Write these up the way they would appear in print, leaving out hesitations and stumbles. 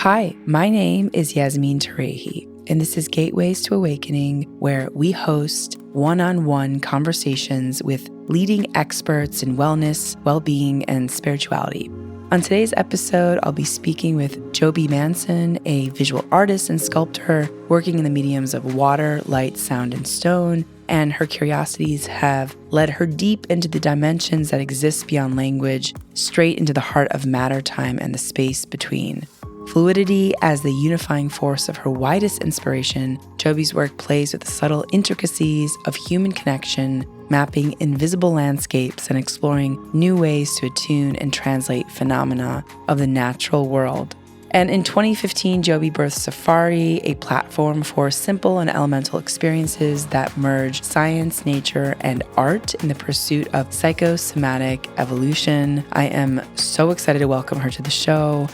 Hi, my name is Yasmin Tarehi, and this is Gateways to Awakening, where we host one-on-one conversations with leading experts in wellness, well-being, and spirituality. On today's episode, I'll be speaking with Jobi Manson, a visual artist and sculptor working in the mediums of water, light, sound, and stone, and her curiosities have led her deep into the dimensions that exist beyond language, straight into the heart of matter, time, and the space between. Fluidity as the unifying force of her widest inspiration, Jobi's work plays with the subtle intricacies of human connection, mapping invisible landscapes and exploring new ways to attune and translate phenomena of the natural world. And in 2015, Jobi birthed Sēfari, a platform for simple and elemental experiences that merge science, nature, and art in the pursuit of psychosomatic evolution. I am so excited to welcome her to the show.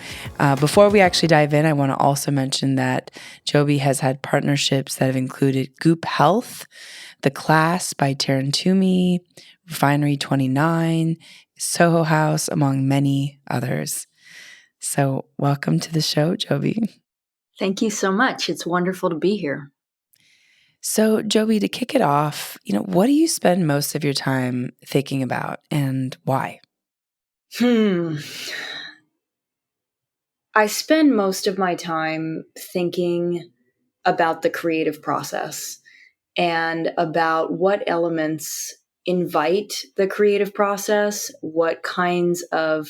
Before we actually dive in, I want to also mention that Jobi has had partnerships that have included Goop Health, The Class by Taryn Toomey, Refinery 29, Soho House, among many others. So welcome to the show, Jobi. Thank you so much. It's wonderful to be here. So Jobi, to kick it off, what do you spend most of your time thinking about and why? I spend most of my time thinking about the creative process and about what elements invite the creative process, what kinds of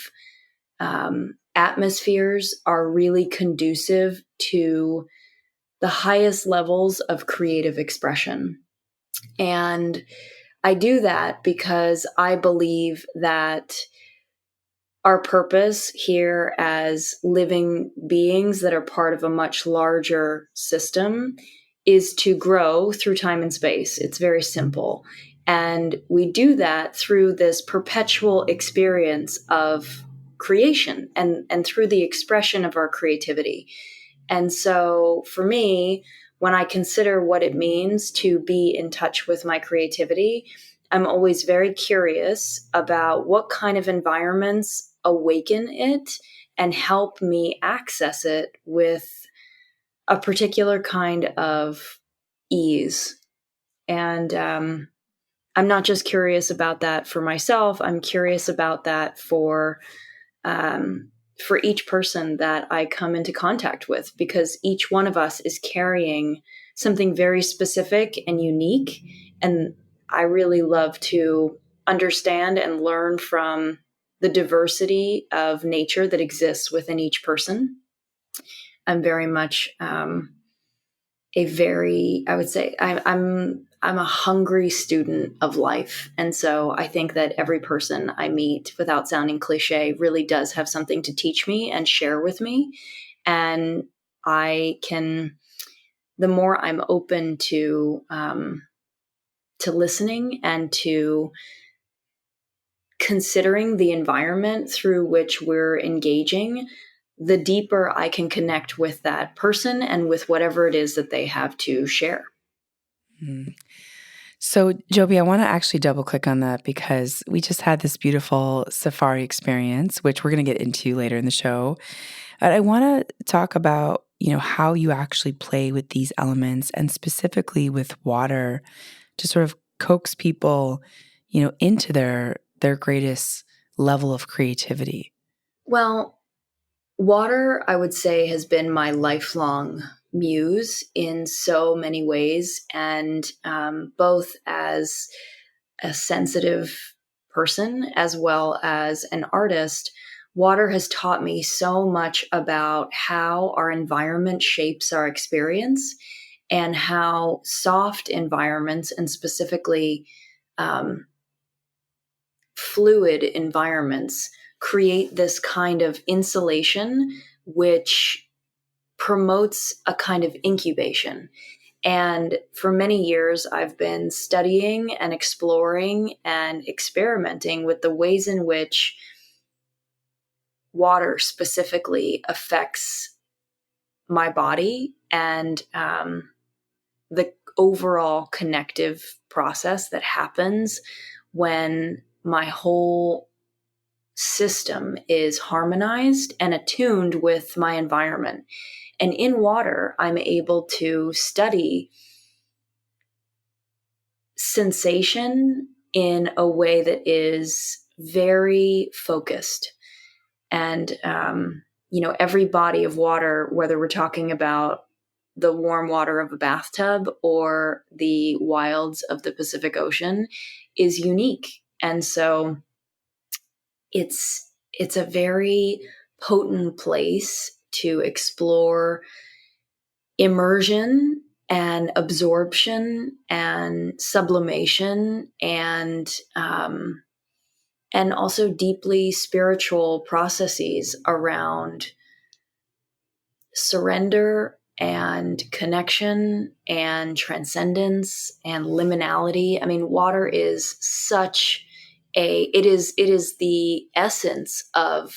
atmospheres are really conducive to the highest levels of creative expression. And I do that because I believe that our purpose here as living beings that are part of a much larger system is to grow through time and space. It's very simple. And we do that through this perpetual experience of creation and through the expression of our creativity. And so for me, when I consider what it means to be in touch with my creativity, I'm always very curious about what kind of environments awaken it and help me access it with a particular kind of ease. And I'm not just curious about that for myself. I'm curious about that for each person that I come into contact with, because each one of us is carrying something very specific and unique. And I really love to understand and learn from the diversity of nature that exists within each person. I'm very much I would say I'm a hungry student of life. And so I think that every person I meet, without sounding cliche, really does have something to teach me and share with me. And the more I'm open to listening and to considering the environment through which we're engaging, the deeper I can connect with that person and with whatever it is that they have to share. So, Jobi, I want to actually double click on that because we just had this beautiful Sēfari experience, which we're going to get into later in the show. But I want to talk about, how you actually play with these elements and specifically with water to sort of coax people, into their greatest level of creativity. Well, water, I would say, has been my lifelong muse in so many ways, and both as a sensitive person as well as an artist, water has taught me so much about how our environment shapes our experience and how soft environments, and specifically fluid environments, create this kind of insulation which promotes a kind of incubation. And for many years, I've been studying and exploring and experimenting with the ways in which water specifically affects my body and the overall connective process that happens when my whole system is harmonized and attuned with my environment. And in water, I'm able to study sensation in a way that is very focused. And, every body of water, whether we're talking about the warm water of a bathtub or the wilds of the Pacific Ocean, is unique. And so it's a very potent place to explore immersion and absorption and sublimation and also deeply spiritual processes around surrender and connection and transcendence and liminality. I mean, water is it is the essence of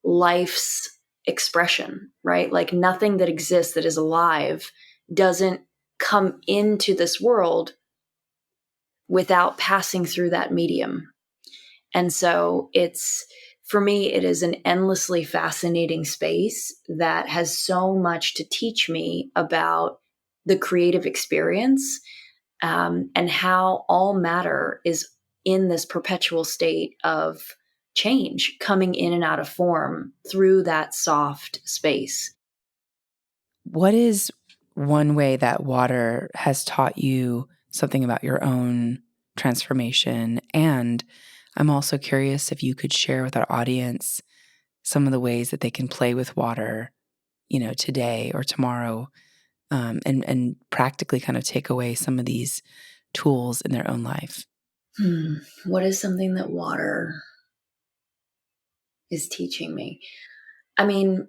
life's expression, right? Like nothing that exists that is alive doesn't come into this world without passing through that medium. And so for me, it is an endlessly fascinating space that has so much to teach me about the creative experience, and how all matter is in this perpetual state of change, coming in and out of form through that soft space. What is one way that water has taught you something about your own transformation? And I'm also curious if you could share with our audience some of the ways that they can play with water, today or tomorrow, and practically kind of take away some of these tools in their own life. What is something that water is teaching me? I mean,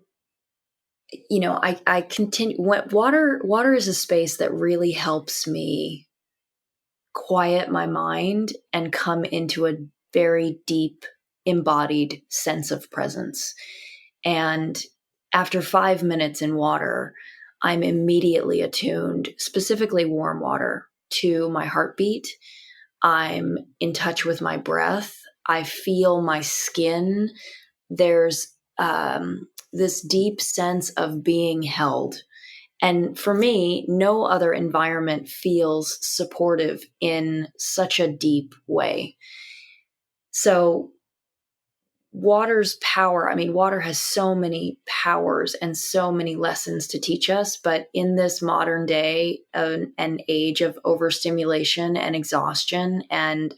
I continue. Water is a space that really helps me quiet my mind and come into a very deep, embodied sense of presence. And after 5 minutes in water, I'm immediately attuned, specifically warm water, to my heartbeat. I'm in touch with my breath. I feel my skin. There's this deep sense of being held. And for me, no other environment feels supportive in such a deep way. So water's power, I mean, water has so many powers and so many lessons to teach us, but in this modern day, an age of overstimulation and exhaustion and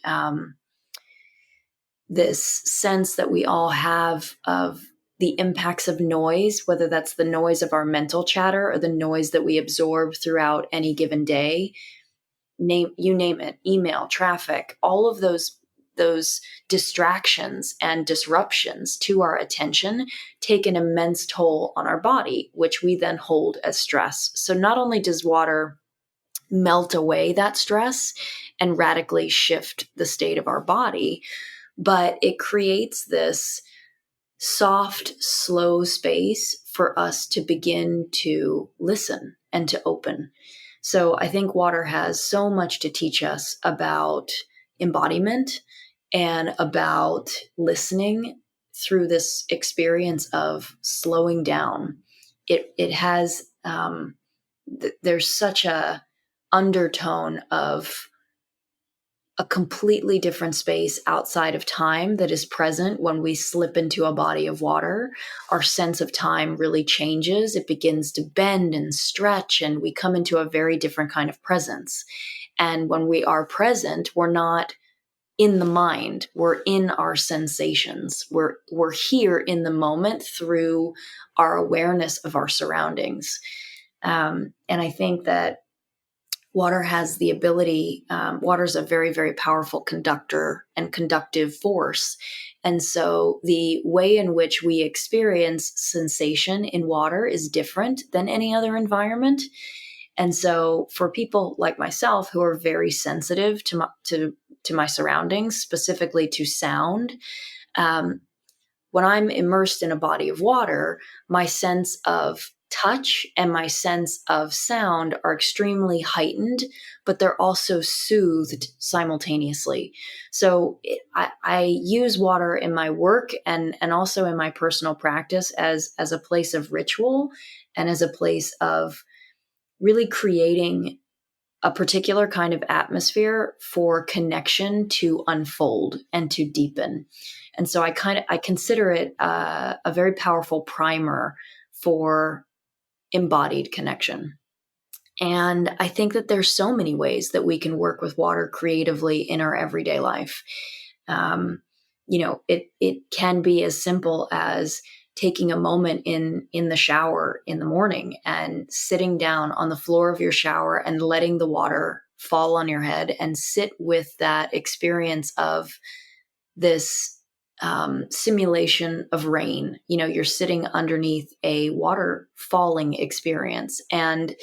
this sense that we all have of the impacts of noise, whether that's the noise of our mental chatter or the noise that we absorb throughout any given day, you name it, email, traffic, all of those distractions and disruptions to our attention take an immense toll on our body, which we then hold as stress. So not only does water melt away that stress and radically shift the state of our body, but it creates this soft, slow space for us to begin to listen and to open. So I think water has so much to teach us about embodiment and about listening through this experience of slowing down. It has, there's such a undertone of a completely different space outside of time that is present when we slip into a body of water. Our sense of time really changes. It begins to bend and stretch, and we come into a very different kind of presence. And when we are present, we're not in the mind, we're in our sensations. We're here in the moment through our awareness of our surroundings. And I think that water has the ability, water is a very, very powerful conductor and conductive force. And so the way in which we experience sensation in water is different than any other environment. And so for people like myself who are very sensitive to my surroundings, specifically to sound, when I'm immersed in a body of water, my sense of touch and my sense of sound are extremely heightened, but they're also soothed simultaneously. So I use water in my work and also in my personal practice as a place of ritual and as a place of really creating a particular kind of atmosphere for connection to unfold and to deepen. And so I consider it a very powerful primer for embodied connection. And I think that there's so many ways that we can work with water creatively in our everyday life. It can be as simple as taking a moment in the shower in the morning and sitting down on the floor of your shower and letting the water fall on your head and sit with that experience of this simulation of rain. You're sitting underneath a water falling experience, and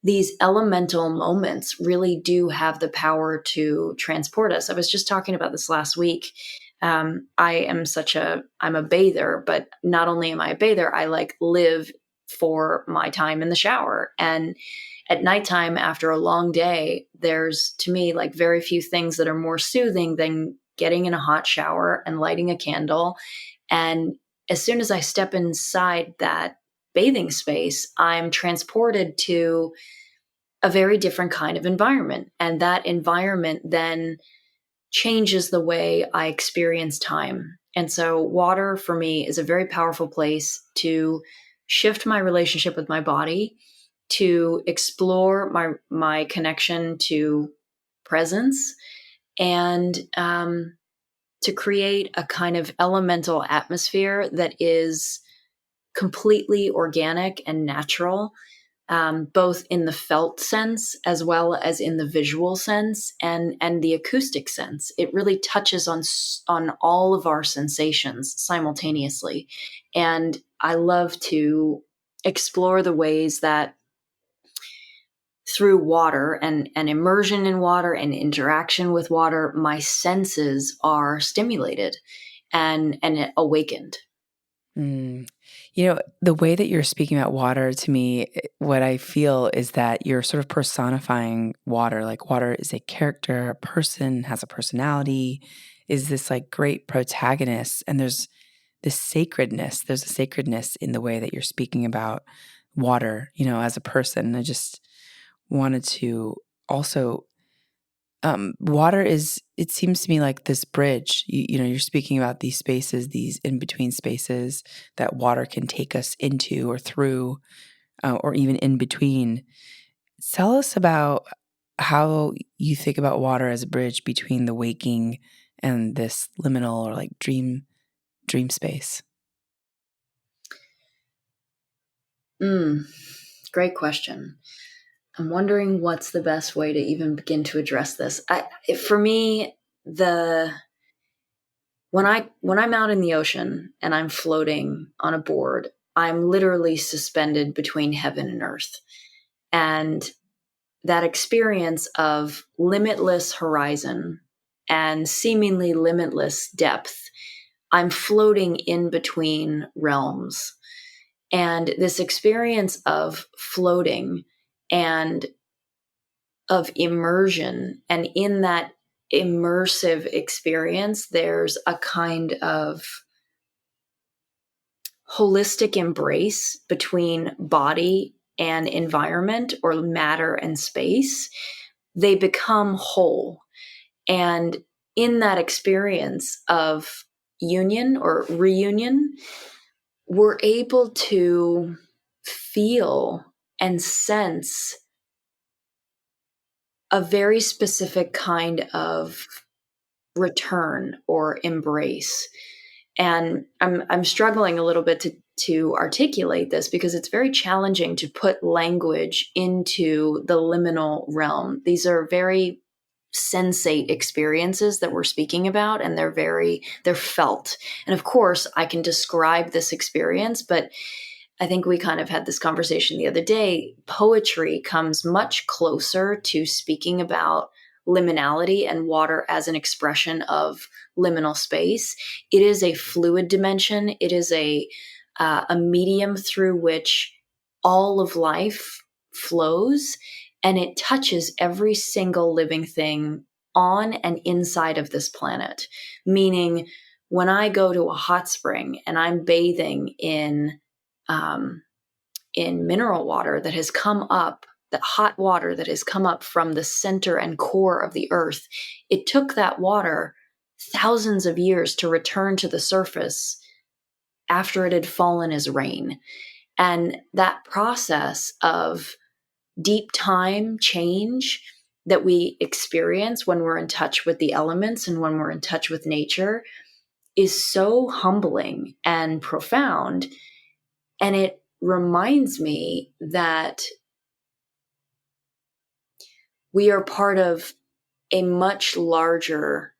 these elemental moments really do have the power to transport us. I was just talking about this last week. I'm a bather, but not only am I a bather, I live for my time in the shower. And at nighttime, after a long day, there's, to me, very few things that are more soothing than getting in a hot shower and lighting a candle. And as soon as I step inside that bathing space, I'm transported to a very different kind of environment. And that environment then changes the way I experience time. And so water for me is a very powerful place to shift my relationship with my body, to explore my connection to presence, and to create a kind of elemental atmosphere that is completely organic and natural, both in the felt sense as well as in the visual sense and the acoustic sense. It really touches on all of our sensations simultaneously. And I love to explore the ways that through water and immersion in water and interaction with water, my senses are stimulated and awakened. The way that you're speaking about water, to me, what I feel is that you're sort of personifying water. Like water is a character, a person, has a personality, is this great protagonist. And there's this sacredness. There's a sacredness in the way that you're speaking about water, as a person. I just wanted to also water it seems to me like this bridge. You're speaking about these spaces, these in-between spaces that water can take us into or through, or even in between. Tell us about how you think about water as a bridge between the waking and this liminal or dream space. Great question. I'm wondering what's the best way to even begin to address this. For me, when I'm out in the ocean and I'm floating on a board, I'm literally suspended between heaven and earth. And that experience of limitless horizon and seemingly limitless depth, I'm floating in between realms. And this experience of floating and of immersion, and in that immersive experience, there's a kind of holistic embrace between body and environment, or matter and space. They become whole. And in that experience of union or reunion, we're able to feel and sense a very specific kind of return or embrace. And I'm struggling a little bit to articulate this because it's very challenging to put language into the liminal realm. These are very sensate experiences that we're speaking about, and they're felt. And of course, I can describe this experience, but I think we kind of had this conversation the other day. Poetry comes much closer to speaking about liminality and water as an expression of liminal space. It is a fluid dimension. It is a medium through which all of life flows, and it touches every single living thing on and inside of this planet. Meaning, when I go to a hot spring and I'm bathing in mineral water that has come up, that hot water that has come up from the center and core of the earth, it took that water thousands of years to return to the surface after it had fallen as rain. And that process of deep time change that we experience when we're in touch with the elements and when we're in touch with nature is so humbling and profound. And it reminds me that we are part of a much larger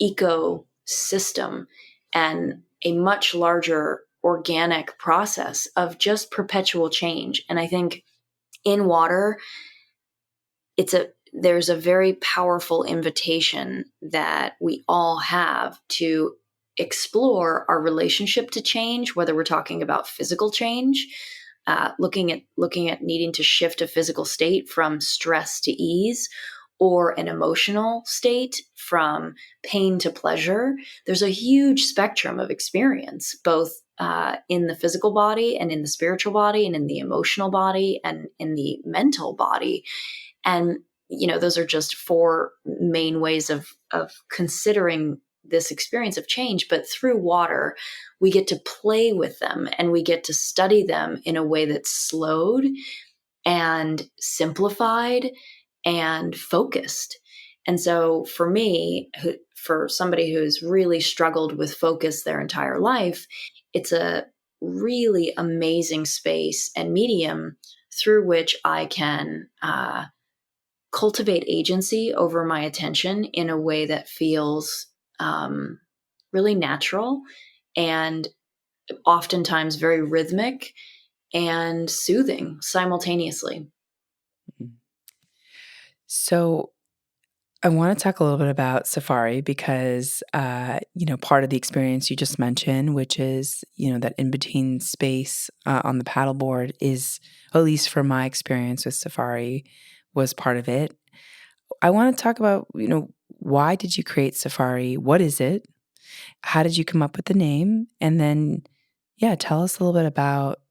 ecosystem and a much larger organic process of just perpetual change. And I think in water, there's a very powerful invitation that we all have to explore our relationship to change, whether we're talking about physical change, looking at needing to shift a physical state from stress to ease, or an emotional state from pain to pleasure. There's a huge spectrum of experience, both in the physical body and in the spiritual body and in the emotional body and in the mental body. And, those are just four main ways of considering this experience of change. But through water, we get to play with them and we get to study them in a way that's slowed and simplified and focused. And so for me, for somebody who's really struggled with focus their entire life, it's a really amazing space and medium through which I can cultivate agency over my attention in a way that feels really natural and oftentimes very rhythmic and soothing simultaneously. So I want to talk a little bit about Sēfari because, part of the experience you just mentioned, which is, that in-between space on the paddleboard is, at least for my experience with Sēfari, was part of it. I want to talk about, why did you create Sēfari? What is it? How did you come up with the name? And then, tell us a little bit about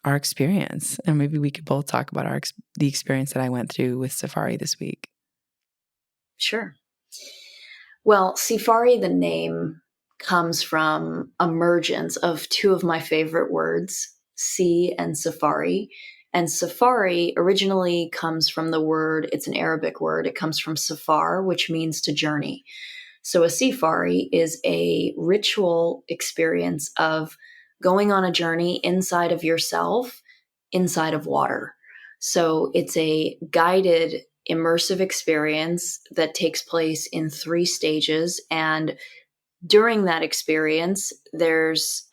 our experience. And maybe we could both talk about the experience that I went through with Sēfari this week. Sure. Well, Sēfari, the name, comes from a mergence of two of my favorite words, sea and safari. And safari originally comes from the word, it's an Arabic word, it comes from safar, which means to journey. So a Sēfari is a ritual experience of going on a journey inside of yourself, inside of water. So it's a guided, immersive experience that takes place in 3 stages. And during that experience, there's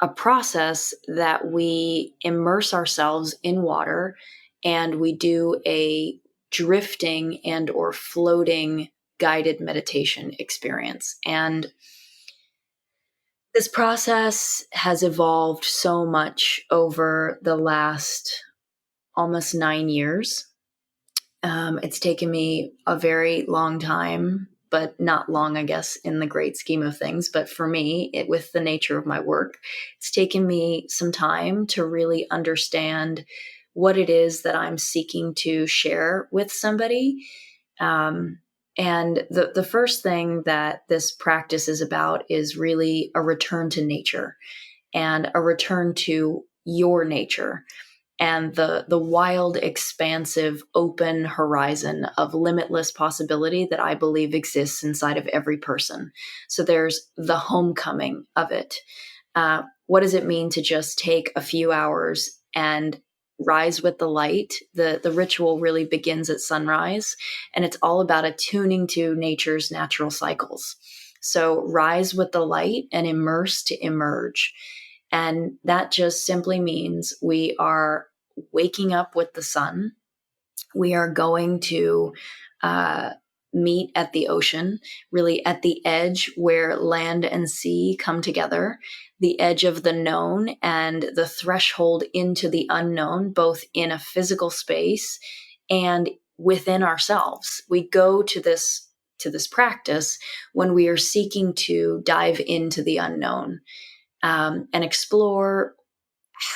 a process that we immerse ourselves in water and we do a drifting and or floating guided meditation experience. And this process has evolved so much over the last almost 9 years. It's taken me a very long time, but not long, I guess, in the great scheme of things. But for me, with the nature of my work, it's taken me some time to really understand what it is that I'm seeking to share with somebody. And the first thing that this practice is about is really a return to nature and a return to your nature and the wild, expansive, open horizon of limitless possibility that I believe exists inside of every person. So there's the homecoming of it. What does it mean to just take a few hours and rise with the light? The ritual really begins at sunrise, and it's all about attuning to nature's natural cycles. So rise with the light and immerse to emerge. And that just simply means we are waking up with the sun. We are going to meet at the ocean, really at the edge where land and sea come together, the edge of the known and the threshold into the unknown, both in a physical space and within ourselves. We go to this practice when we are seeking to dive into the unknown, and explore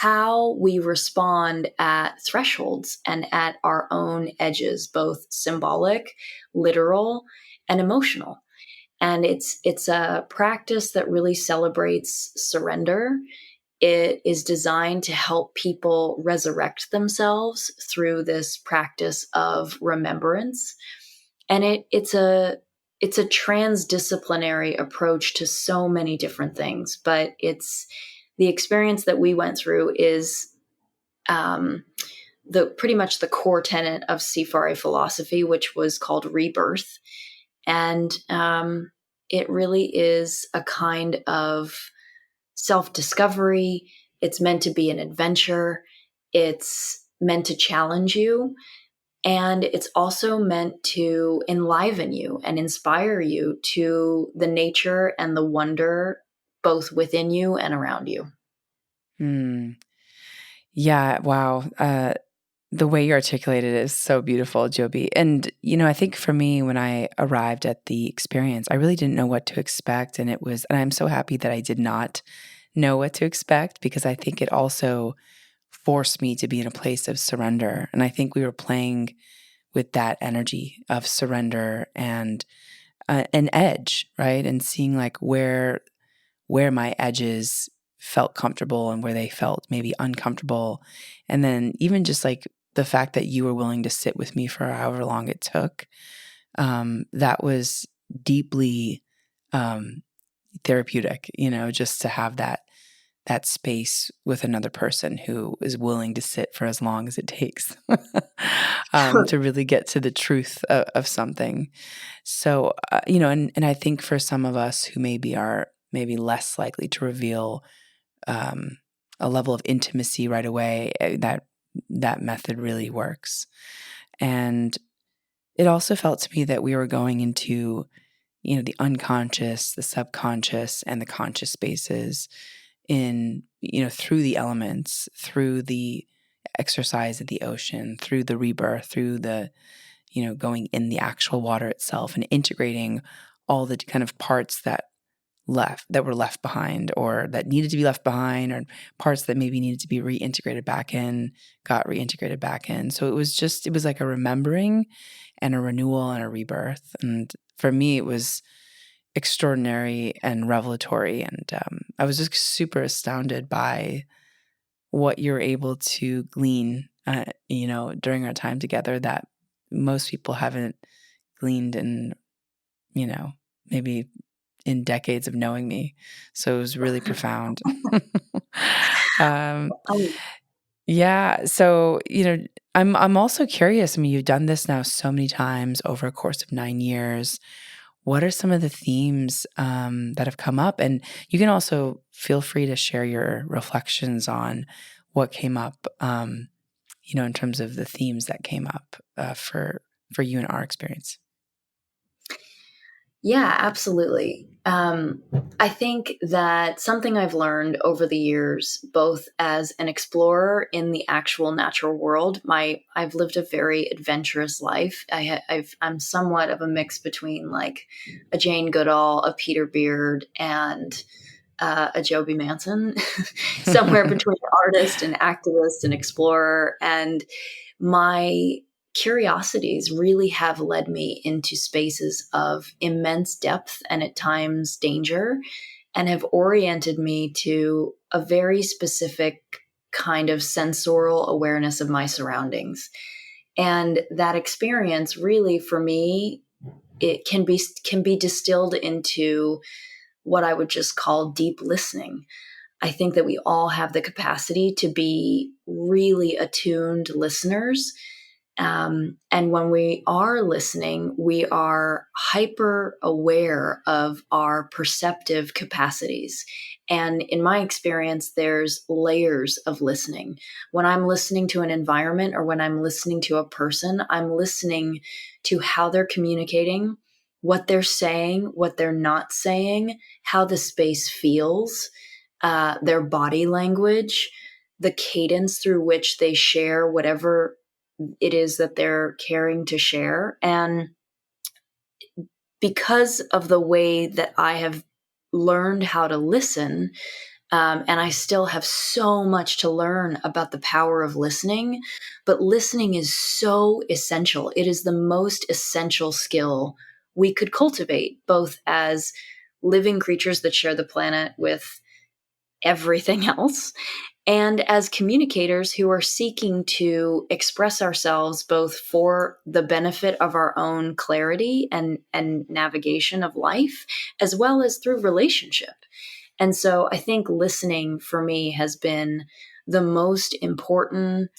how we respond at thresholds and at our own edges, both symbolic, literal, and emotional. And it's a practice that really celebrates surrender. It is designed to help people resurrect themselves through this practice of remembrance. And it's a transdisciplinary approach to so many different things, but it's the experience that we went through is the pretty much the core tenet of Sēfari philosophy, which was called rebirth. And it really is a kind of self-discovery. It's meant to be an adventure. It's meant to challenge you. And it's also meant to enliven you and inspire you to the nature and the wonder both within you and around you. Yeah, wow. The way you articulated it is so beautiful, Jobi. And, I think for me, when I arrived at the experience, I really didn't know what to expect. And I'm so happy that I did not know what to expect, because I think it also forced me to be in a place of surrender. And I think we were playing with that energy of surrender and an edge, right? And seeing like where my edges felt comfortable and where they felt maybe uncomfortable. And then even just like the fact that you were willing to sit with me for however long it took, that was deeply therapeutic, just to have that space with another person who is willing to sit for as long as it takes to really get to the truth of something. So, and I think for some of us who maybe are maybe less likely to reveal a level of intimacy right away, that method really works. And it also felt to me that we were going into, the unconscious, the subconscious, and the conscious spaces in, through the elements, through the exercise of the ocean, through the rebirth, through the, going in the actual water itself and integrating all the kind of parts that were left behind, or that needed to be left behind, or parts that maybe needed to be reintegrated back in, got reintegrated back in. So it was like a remembering and a renewal and a rebirth. And for me, it was extraordinary and revelatory. And I was just super astounded by what you're able to glean, during our time together that most people haven't gleaned in, maybe in decades of knowing me. So it was really profound. Yeah. So, I'm also curious. I mean, you've done this now so many times over a course of 9 years. What are some of the themes that have come up? And you can also feel free to share your reflections on what came up, in terms of the themes that came up for you in our experience. Yeah, absolutely. I think that something I've learned over the years, both as an explorer in the actual natural world, I've lived a very adventurous life. I'm somewhat of a mix between like a Jane Goodall, a Peter Beard, and a Jobi Manson, somewhere between artist and activist and explorer. And my curiosities really have led me into spaces of immense depth and at times danger, and have oriented me to a very specific kind of sensorial awareness of my surroundings. And that experience really, for me, it can be distilled into what I would just call deep listening. I think that we all have the capacity to be really attuned listeners, And when we are listening, we are hyper aware of our perceptive capacities. And in my experience, there's layers of listening. When I'm listening to an environment or when I'm listening to a person, I'm listening to how they're communicating, what they're saying, what they're not saying, how the space feels, their body language, the cadence through which they share whatever it is that they're caring to share. And because of the way that I have learned how to listen, and I still have so much to learn about the power of listening, but listening is so essential. It is the most essential skill we could cultivate, both as living creatures that share the planet with everything else, and as communicators who are seeking to express ourselves both for the benefit of our own clarity and navigation of life, as well as through relationship. And so I think listening for me has been the most important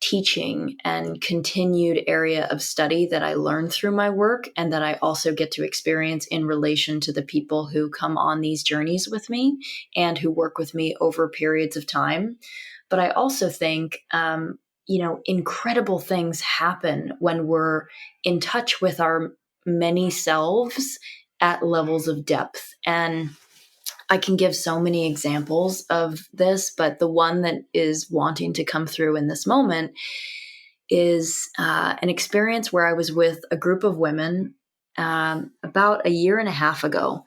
teaching and continued area of study that I learned through my work, and that I also get to experience in relation to the people who come on these journeys with me and who work with me over periods of time. But I also think, incredible things happen when we're in touch with our many selves at levels of depth. And I can give so many examples of this, but the one that is wanting to come through in this moment is an experience where I was with a group of women about a year and a half ago.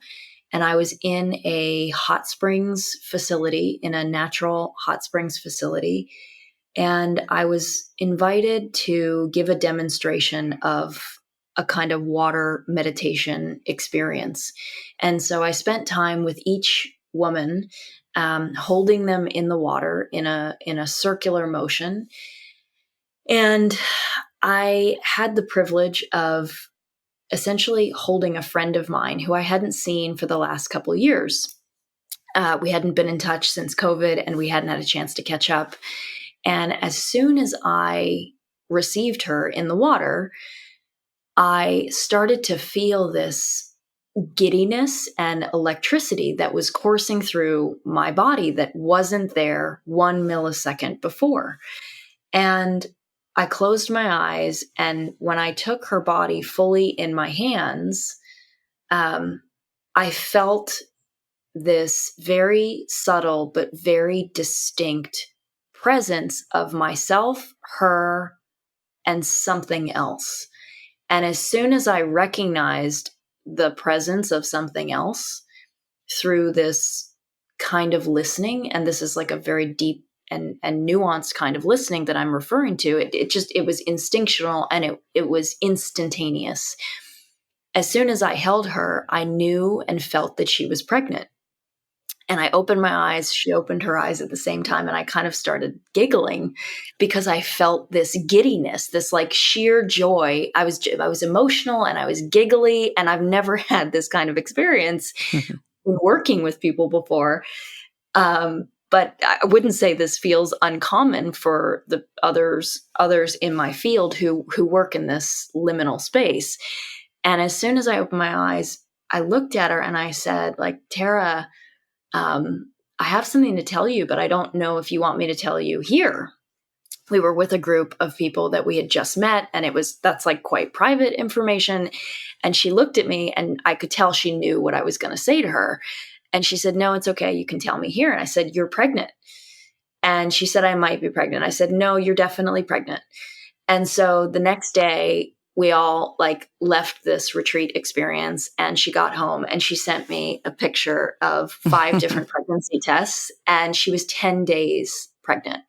And I was in a hot springs facility, in a natural hot springs facility. And I was invited to give a demonstration of a kind of water meditation experience. And so I spent time with each woman, holding them in the water in a circular motion. And I had the privilege of essentially holding a friend of mine who I hadn't seen for the last couple of years. We hadn't been in touch since COVID, and we hadn't had a chance to catch up. And as soon as I received her in the water, I started to feel this giddiness and electricity that was coursing through my body that wasn't there 1 millisecond before. And I closed my eyes, and when I took her body fully in my hands, I felt this very subtle but very distinct presence of myself, her, and something else. And as soon as I recognized the presence of something else through this kind of listening, and this is like a very deep and nuanced kind of listening that I'm referring to, it was instinctual, and it was instantaneous. As soon as I held her, I knew and felt that she was pregnant. And I opened my eyes, she opened her eyes at the same time, and I kind of started giggling because I felt this giddiness, this like sheer joy. I was emotional and I was giggly, and I've never had this kind of experience in working with people before. But I wouldn't say this feels uncommon for the others in my field who work in this liminal space. And as soon as I opened my eyes, I looked at her and I said, like, Tara, I have something to tell you, but I don't know if you want me to tell you here. We were with a group of people that we had just met, and that's like quite private information. And she looked at me, and I could tell she knew what I was going to say to her. And she said, no, it's okay. You can tell me here. And I said, you're pregnant. And she said, I might be pregnant. I said, no, you're definitely pregnant. And so the next day, we all like left this retreat experience, and she got home and she sent me a picture of 5 different pregnancy tests, and she was 10 days pregnant.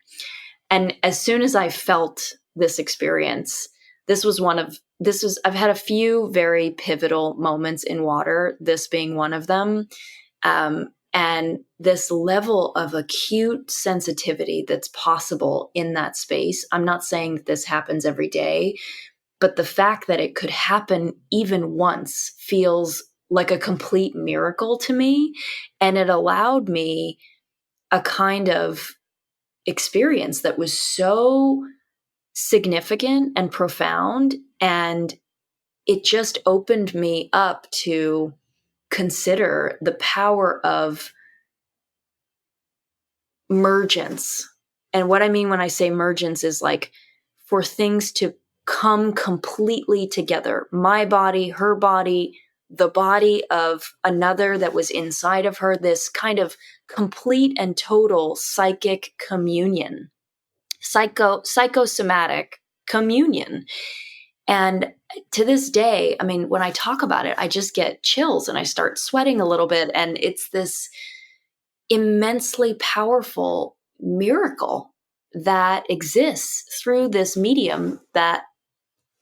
And as soon as I felt this experience, I've had a few very pivotal moments in water, this being one of them. And this level of acute sensitivity that's possible in that space. I'm not saying that this happens every day, but the fact that it could happen even once feels like a complete miracle to me. And it allowed me a kind of experience that was so significant and profound. And it just opened me up to consider the power of mergence. And what I mean when I say mergence is like for things to come completely together. My body, her body, the body of another that was inside of her, this kind of complete and total psychic communion, psychosomatic communion. And to this day, I mean, when I talk about it, I just get chills and I start sweating a little bit. And it's this immensely powerful miracle that exists through this medium that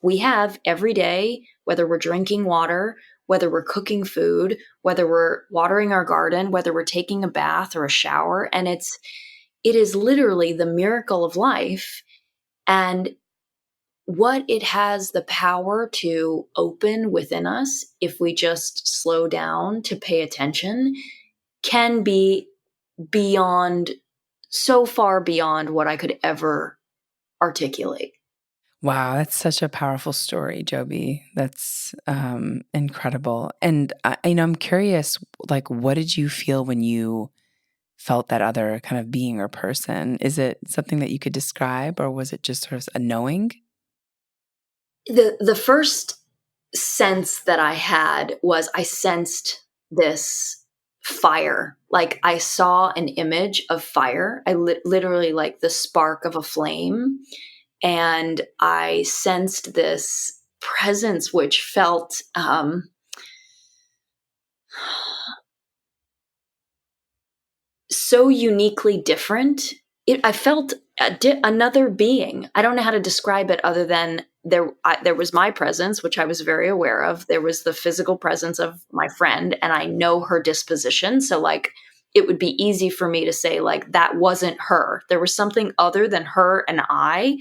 we have every day, whether we're drinking water, whether we're cooking food, whether we're watering our garden, whether we're taking a bath or a shower. And it is literally the miracle of life. And what it has the power to open within us, if we just slow down to pay attention, can be beyond, so far beyond what I could ever articulate. Wow, that's such a powerful story, Jobi. That's incredible. And I'm curious, like, what did you feel when you felt that other kind of being or person? Is it something that you could describe, or was it just sort of a knowing? The first sense that I had was I sensed this fire. Like I saw an image of fire. I literally like the spark of a flame. And I sensed this presence, which felt so uniquely different. I felt another being. I don't know how to describe it other than there was my presence, which I was very aware of. There was the physical presence of my friend, and I know her disposition. So like it would be easy for me to say like that wasn't her. There was something other than her and I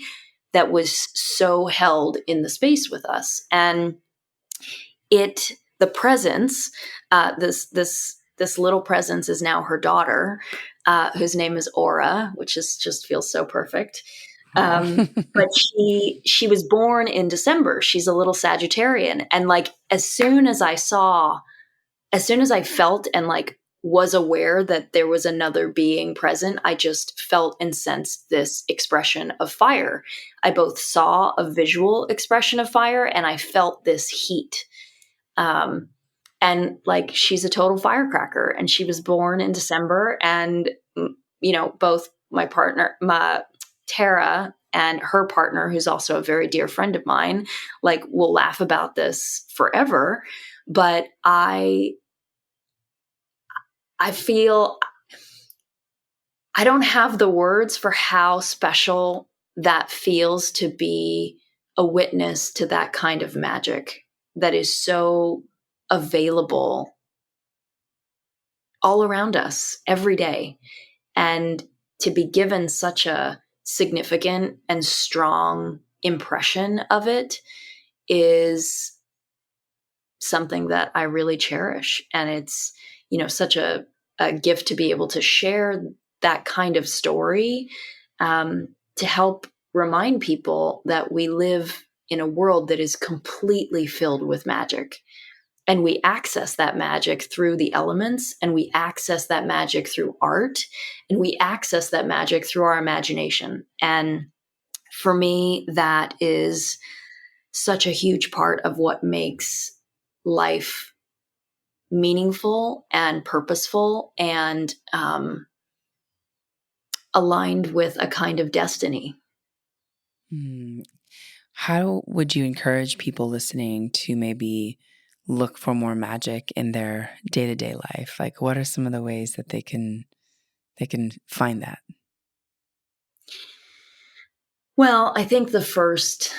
that was so held in the space with us. And the presence, this little presence is now her daughter, whose name is Aura, which just feels so perfect. But she was born in December. She's a little Sagittarian. And like, as soon as I felt and like was aware that there was another being present, I just felt and sensed this expression of fire. I both saw a visual expression of fire and I felt this heat. And like, she's a total firecracker, and she was born in December. And, both my partner, Tara, and her partner, who's also a very dear friend of mine, like will laugh about this forever. But I feel I don't have the words for how special that feels to be a witness to that kind of magic that is so available all around us every day. And to be given such a significant and strong impression of it is something that I really cherish. And it's, such a gift to be able to share that kind of story, to help remind people that we live in a world that is completely filled with magic. And we access that magic through the elements, and we access that magic through art, and we access that magic through our imagination. And for me, that is such a huge part of what makes life meaningful and purposeful and aligned with a kind of destiny. How would you encourage people listening to maybe look for more magic in their day-to-day life? Like, what are some of the ways that they can find that? Well, I think the first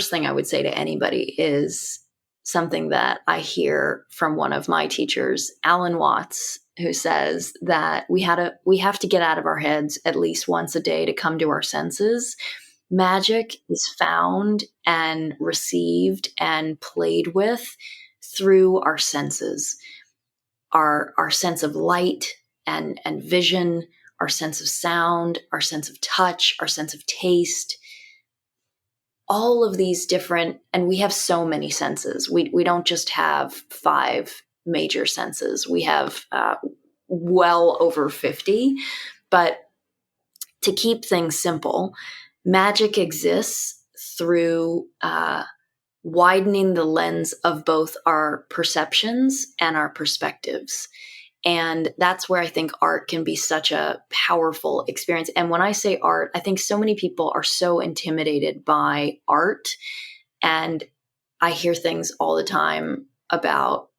thing I would say to anybody is something that I hear from one of my teachers, Alan Watts, who says that we have to get out of our heads at least once a day to come to our senses. Magic is found and received and played with through our senses, our sense of light and vision, our sense of sound, our sense of touch, our sense of taste. all of these different, and we have so many senses. We don't just have 5 major senses. We have well over 50. But to keep things simple, magic exists through widening the lens of both our perceptions and our perspectives. And that's where I think art can be such a powerful experience. And when I say art, I think so many people are so intimidated by art. And I hear things all the time about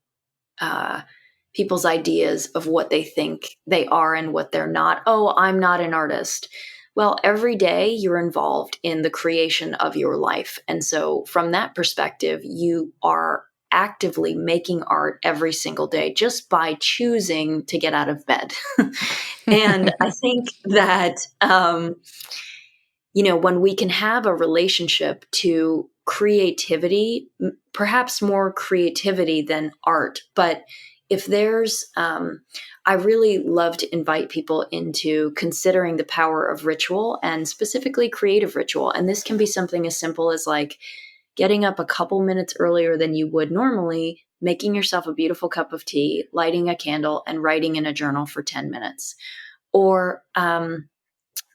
people's ideas of what they think they are and what they're not. Oh, I'm not an artist. Well, every day you're involved in the creation of your life. And so from that perspective, you are actively making art every single day just by choosing to get out of bed. And I think that, when we can have a relationship to creativity, perhaps more creativity than art, but if there's, I really love to invite people into considering the power of ritual and specifically creative ritual. And this can be something as simple as like getting up a couple minutes earlier than you would normally, making yourself a beautiful cup of tea, lighting a candle, and writing in a journal for 10 minutes. Or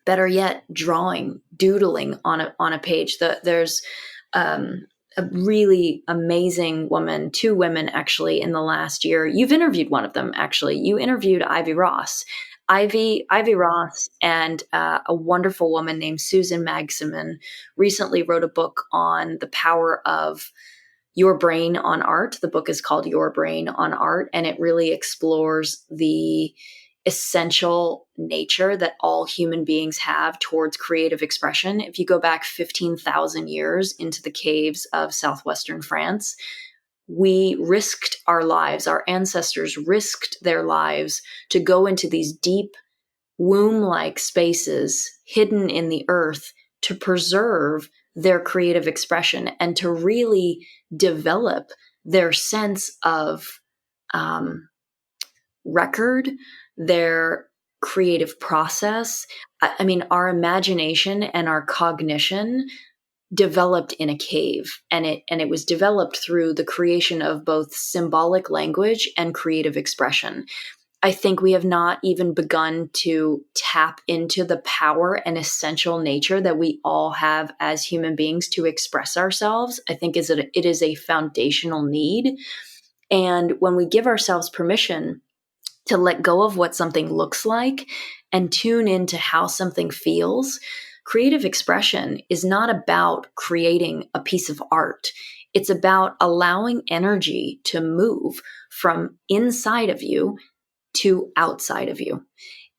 better yet, drawing, doodling on a page. There's a really amazing woman, 2 women actually in the last year. You've interviewed one of them, actually. You interviewed Ivy Ross. Ivy Ross and a wonderful woman named Susan Magsamen recently wrote a book on the power of your brain on art. The book is called Your Brain on Art, and it really explores the essential nature that all human beings have towards creative expression. If you go back 15,000 years into the caves of southwestern France, we risked our lives, our ancestors risked their lives to go into these deep womb-like spaces hidden in the earth to preserve their creative expression and to really develop their sense of record, their creative process. I mean, our imagination and our cognition developed in a cave, and it was developed through the creation of both symbolic language and creative expression. I think we have not even begun to tap into the power and essential nature that we all have as human beings to express ourselves. I think it is a foundational need. And when we give ourselves permission to let go of what something looks like and tune into how something feels, creative expression is not about creating a piece of art. It's about allowing energy to move from inside of you to outside of you.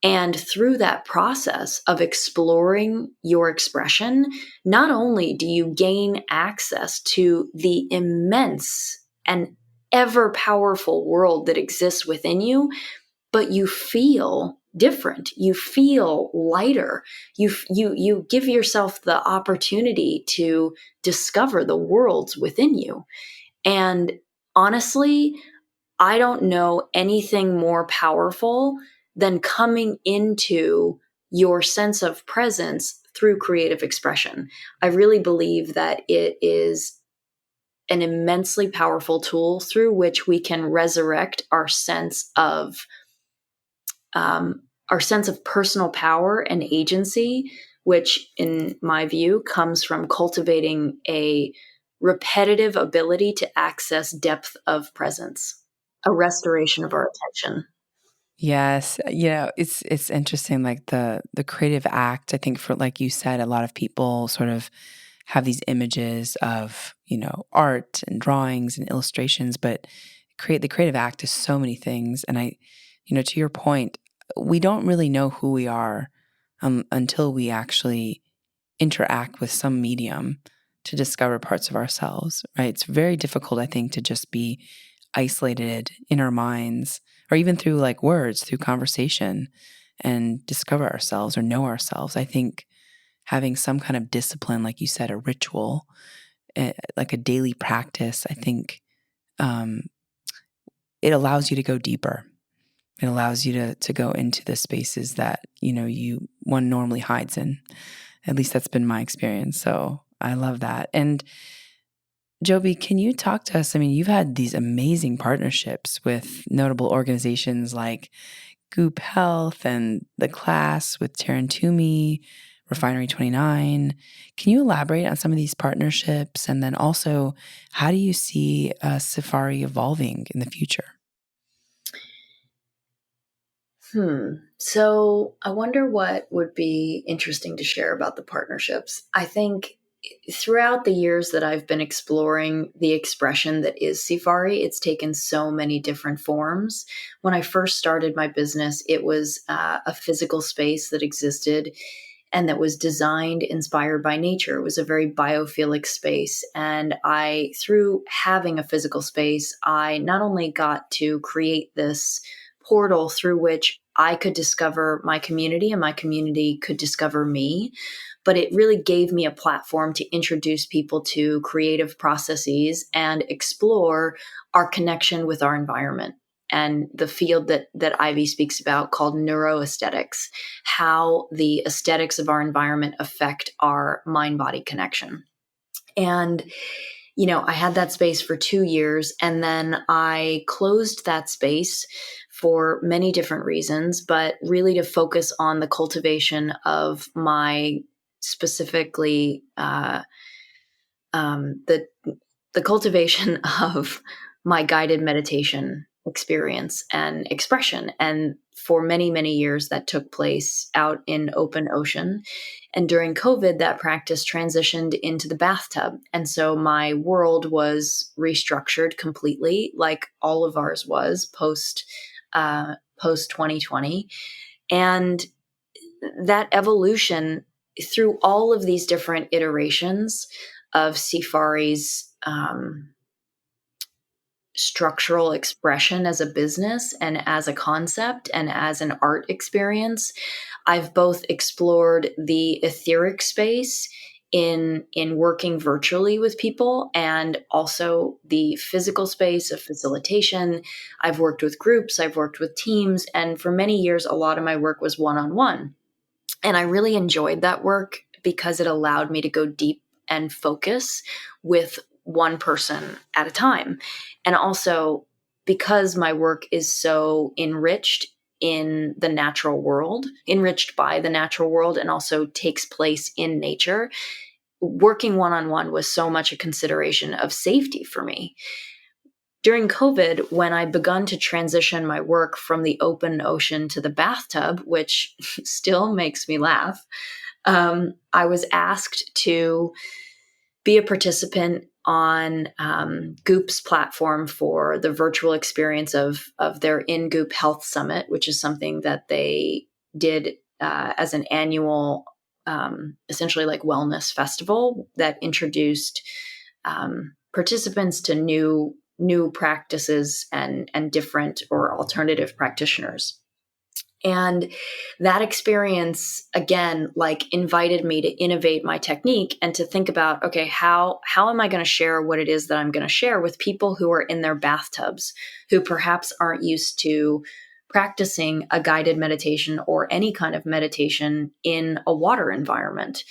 And through that process of exploring your expression, not only do you gain access to the immense and ever powerful world that exists within you, but you feel different. You feel lighter. You give yourself the opportunity to discover the worlds within you. And honestly, I don't know anything more powerful than coming into your sense of presence through creative expression. I really believe that it is an immensely powerful tool through which we can resurrect our sense of personal power and agency, which in my view comes from cultivating a repetitive ability to access depth of presence, a restoration of our attention. Yes, it's interesting, like the creative act. I think for like you said, a lot of people sort of have these images of, art and drawings and illustrations, but the creative act is so many things. And to your point, we don't really know who we are until we actually interact with some medium to discover parts of ourselves, right? It's very difficult, I think, to just be isolated in our minds or even through like words, through conversation and discover ourselves or know ourselves. I think having some kind of discipline, like you said, a ritual, like a daily practice, I think it allows you to go deeper. It allows you to go into the spaces that, one normally hides in. At least that's been my experience. So I love that. And Jobi, can you talk to us? I mean, you've had these amazing partnerships with notable organizations like Goop Health and the class with Taryn Toomey, Refinery 29. Can you elaborate on some of these partnerships? And then also, how do you see Sēfari evolving in the future? So I wonder what would be interesting to share about the partnerships. I think throughout the years that I've been exploring the expression that is Sēfari, it's taken so many different forms. When I first started my business, it was a physical space that existed and that was designed, inspired by nature. It was a very biophilic space. And through having a physical space, I not only got to create this portal through which I could discover my community and my community could discover me, but it really gave me a platform to introduce people to creative processes and explore our connection with our environment and the field that Ivy speaks about called neuroaesthetics, how the aesthetics of our environment affect our mind-body connection. And I had that space for 2 years, and then I closed that space for many different reasons, but really to focus on the cultivation of my specifically the cultivation of my guided meditation experience and expression. And for many, many years, that took place out in open ocean. And during COVID, that practice transitioned into the bathtub. And so my world was restructured completely, like all of ours was post 2020. And that evolution through all of these different iterations of Sēfari's structural expression as a business and as a concept and as an art experience, I've both explored the etheric space in working virtually with people and also the physical space of facilitation. I've worked with groups, I've worked with teams, and for many years, a lot of my work was one-on-one. And I really enjoyed that work because it allowed me to go deep and focus with one person at a time. And also because my work is so enriched in the natural world, enriched by the natural world, and also takes place in nature, working one-on-one was so much a consideration of safety for me. During COVID, when I begun to transition my work from the open ocean to the bathtub, which still makes me laugh, I was asked to be a participant on Goop's platform for the virtual experience of their In Goop Health Summit, which is something that they did as an annual, essentially like wellness festival that introduced participants to new practices and different or alternative practitioners. And that experience, again, like invited me to innovate my technique and to think about, okay, how am I going to share what it is that I'm going to share with people who are in their bathtubs, who perhaps aren't used to practicing a guided meditation or any kind of meditation in a water environment.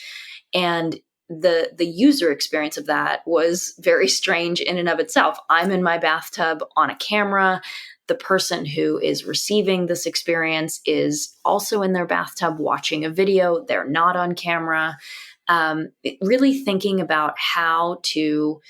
And the user experience of that was very strange in and of itself. I'm in my bathtub on a camera. The person who is receiving this experience is also in their bathtub watching a video. They're not on camera. Really thinking about how to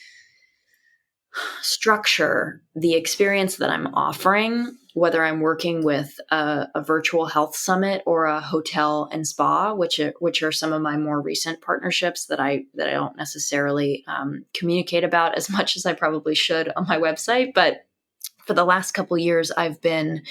structure the experience that I'm offering, whether I'm working with a virtual health summit or a hotel and spa, which are some of my more recent partnerships that I don't necessarily communicate about as much as I probably should on my website. But for the last couple of years, I've been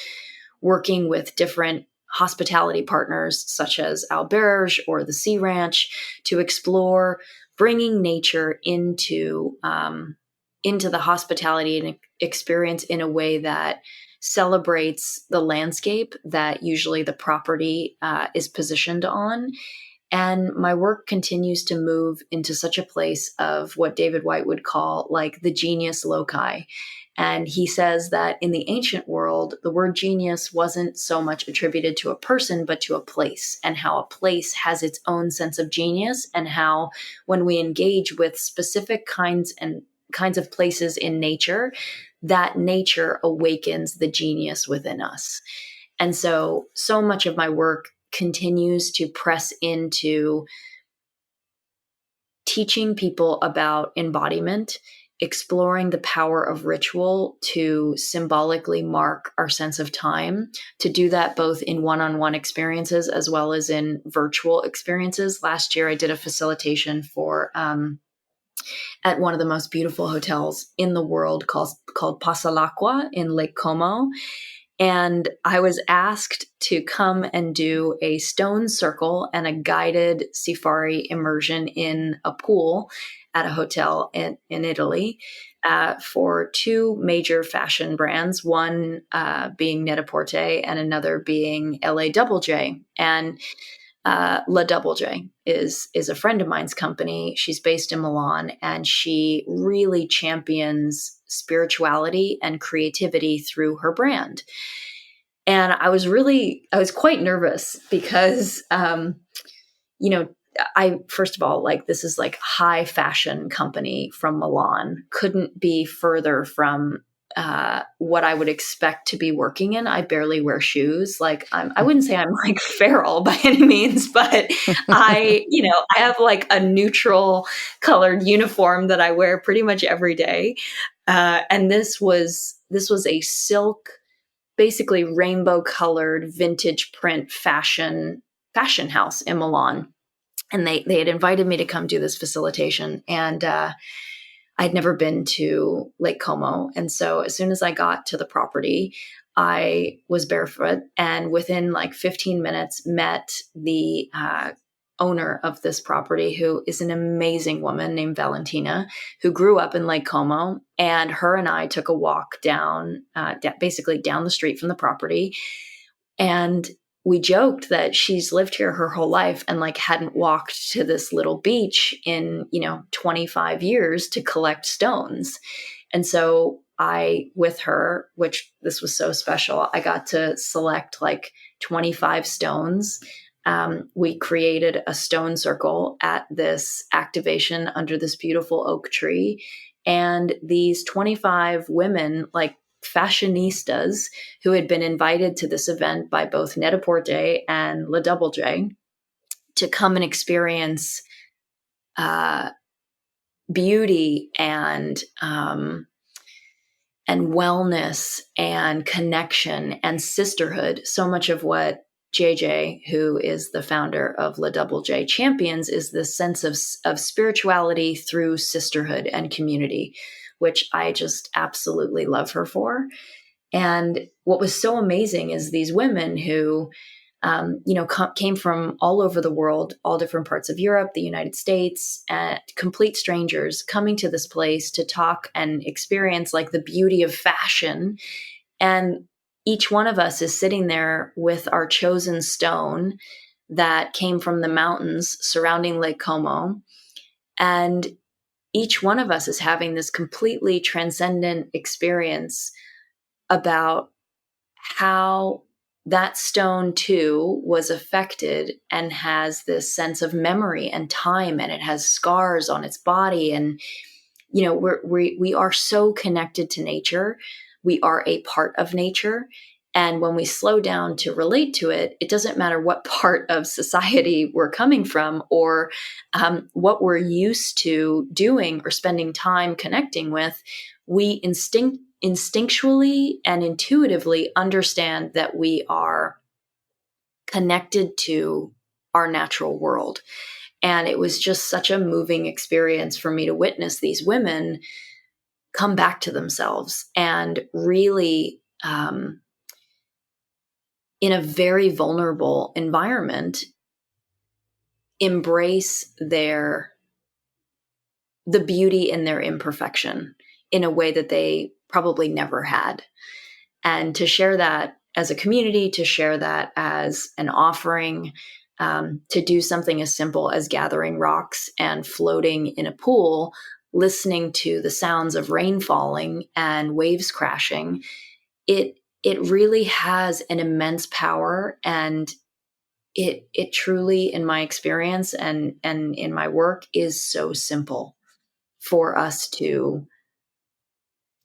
working with different hospitality partners such as Alberge or the Sea Ranch to explore bringing nature into the hospitality experience in a way that celebrates the landscape that usually the property is positioned on. And my work continues to move into such a place of what David White would call like the genius loci. And he says that in the ancient world, the word genius wasn't so much attributed to a person, but to a place, and how a place has its own sense of genius, and how when we engage with specific kinds of places in nature, that nature awakens the genius within us. And so much of my work continues to press into teaching people about embodiment, exploring the power of ritual to symbolically mark our sense of time, to do that both in one-on-one experiences as well as in virtual experiences. Last year, I did a facilitation for at one of the most beautiful hotels in the world called Pasalacqua in Lake Como. And I was asked to come and do a stone circle and a guided Sēfari immersion in a pool at a hotel in Italy for two major fashion brands, one being Net-a-Porter and another being LA Double J. And La Double J is a friend of mine's company. She's based in Milan, and she really champions spirituality and creativity through her brand. And I was quite nervous because, first of all, like, this is like high fashion company from Milan, couldn't be further from what I would expect to be working in. I barely wear shoes. Like, I wouldn't say I'm like feral by any means, but I have like a neutral colored uniform that I wear pretty much every day. And this was a silk, basically rainbow colored vintage print fashion house in Milan. And they had invited me to come do this facilitation. And I'd never been to Lake Como. And so as soon as I got to the property, I was barefoot, and within like 15 minutes met the owner of this property, who is an amazing woman named Valentina, who grew up in Lake Como. And her and I took a walk down, basically down the street from the property. And we joked that she's lived here her whole life and like hadn't walked to this little beach in, 25 years to collect stones. And so I, with her, which this was so special, I got to select like 25 stones. We created a stone circle at this activation under this beautiful oak tree. And these 25 women, like fashionistas, who had been invited to this event by both Net-a-Porter and La Double J, to come and experience beauty and wellness and connection and sisterhood. So much of what JJ, who is the founder of La Double J, champions is this sense of spirituality through sisterhood and community, which I just absolutely love her for. And what was so amazing is these women who, came from all over the world, all different parts of Europe, the United States, complete strangers coming to this place to talk and experience like the beauty of fashion. And each one of us is sitting there with our chosen stone that came from the mountains surrounding Lake Como. And each one of us is having this completely transcendent experience about how that stone too was affected and has this sense of memory and time, and it has scars on its body. And, we are so connected to nature. We are a part of nature. And when we slow down to relate to it, it doesn't matter what part of society we're coming from or what we're used to doing or spending time connecting with. We instinctually and intuitively understand that we are connected to our natural world. And it was just such a moving experience for me to witness these women come back to themselves and really, in a very vulnerable environment, embrace the beauty in their imperfection in a way that they probably never had. And to share that as a community, to share that as an offering, to do something as simple as gathering rocks and floating in a pool listening to the sounds of rain falling and waves crashing, it really has an immense power. And it truly, in my experience and in my work, is so simple for us to